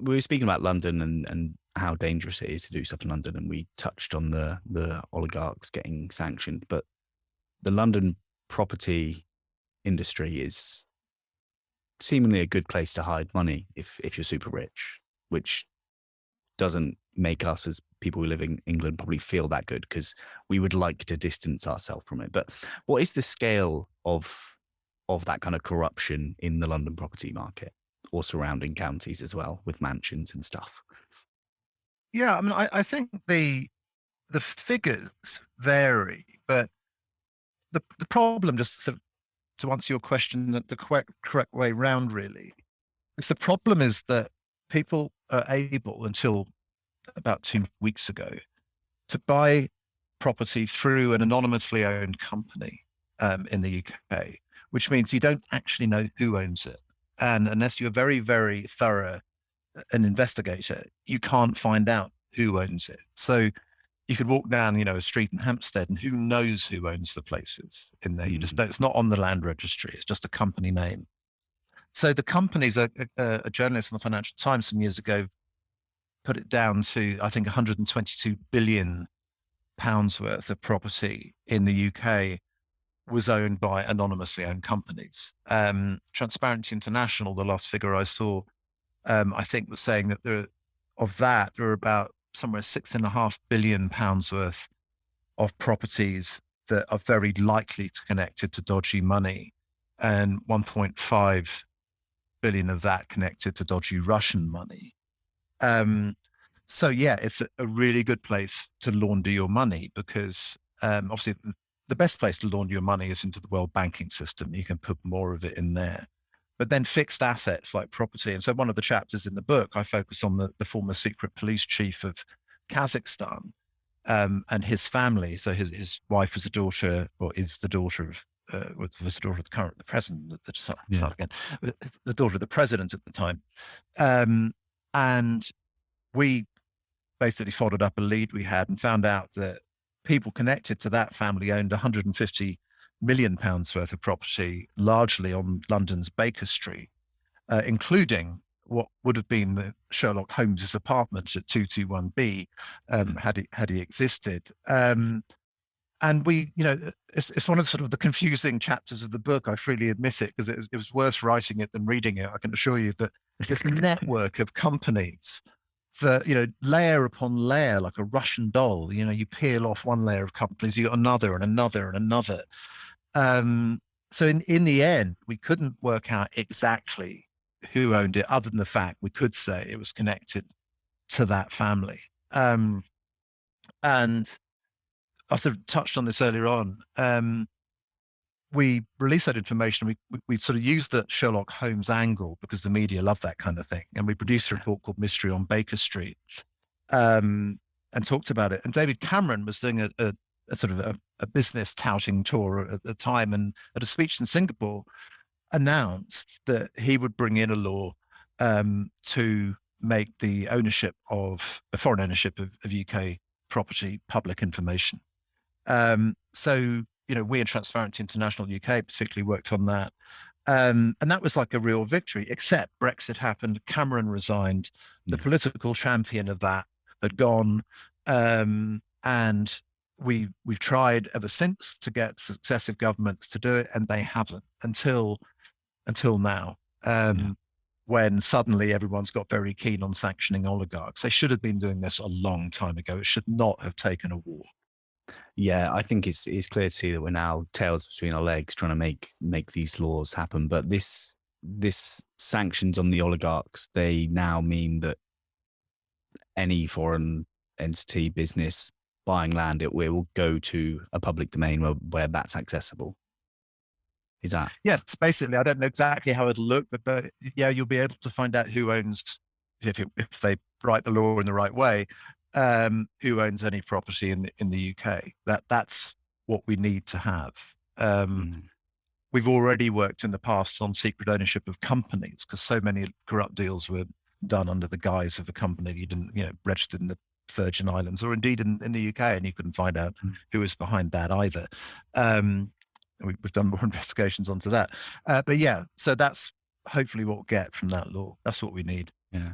we were speaking about London and how dangerous it is to do stuff in London, and we touched on the oligarchs getting sanctioned, but the London property industry is seemingly a good place to hide money if you're super rich, which doesn't make us as people who live in England probably feel that good because we would like to distance ourselves from it. But what is the scale of that kind of corruption in the London property market or surrounding counties as well with mansions and stuff? Yeah, I mean, I think the figures vary, but the problem, just sort of to answer your question the correct way round, really, is the problem is that people are able, until about 2 weeks ago, to buy property through an anonymously owned company in the UK, which means you don't actually know who owns it. And unless you're very, very thorough an investigator, you can't find out who owns it. So you could walk down, a street in Hampstead, and who knows who owns the places in there? You just Mm. know it's not on the land registry. It's just a company name. So the companies, a journalist in the Financial Times some years ago put it down to, I think, 122 billion pounds worth of property in the UK was owned by anonymously owned companies. Transparency International, the last figure I saw, I think was saying that there are about somewhere £6.5 billion worth of properties that are very likely to connected to dodgy money, and 1.5 billion of that connected to dodgy Russian money. Um, so yeah, it's a really good place to launder your money because obviously the best place to launder your money is into the world banking system. You can put more of it in there. But then fixed assets like property. And so one of the chapters in the book, I focus on the former secret police chief of Kazakhstan and his family. So his wife was a daughter, or is the daughter of, was the daughter of the president, Yeah. the daughter of the president at the time. Um, and we basically followed up a lead we had and found out that people connected to that family owned 150 million pounds worth of property, largely on London's Baker Street, including what would have been the Sherlock Holmes's apartments at 221B, had he existed. And it's one of sort of the confusing chapters of the book. I freely admit it, because it was worse writing it than reading it. I can assure you that this network of companies that, layer upon layer, like a Russian doll, you peel off one layer of companies, you got another and another and another. So in the end, we couldn't work out exactly who owned it, other than the fact we could say it was connected to that family. And I sort of touched on this earlier on. We released that information. We sort of used the Sherlock Holmes angle because the media love that kind of thing. And we produced a report called Mystery on Baker Street, and talked about it. And David Cameron was doing a sort of a business touting tour at the time, and at a speech in Singapore announced that he would bring in a law to make the foreign ownership of UK property public information. So, we in Transparency International UK particularly worked on that. And that was like a real victory, except Brexit happened, Cameron resigned, the Yeah. political champion of that had gone. And we've tried ever since to get successive governments to do it, and they haven't until now. Yeah. When suddenly everyone's got very keen on sanctioning oligarchs. They should have been doing this a long time ago. It should not have taken a war. Yeah, I think it's clear to see that we're now tails between our legs trying to make these laws happen. But this sanctions on the oligarchs, they now mean that any foreign entity, business buying land, it will go to a public domain where that's accessible. Is that? Yes, basically, I don't know exactly how it'll look, but yeah, you'll be able to find out who owns, if they write the law in the right way, who owns any property in the UK. That's what we need to have. Mm. We've already worked in the past on secret ownership of companies, because so many corrupt deals were done under the guise of a company you didn't, registered in the Virgin Islands, or indeed in the UK, and you couldn't find out Mm. who was behind that either. We've done more investigations onto that. But yeah, so that's hopefully what we'll get from that law. That's what we need. Yeah.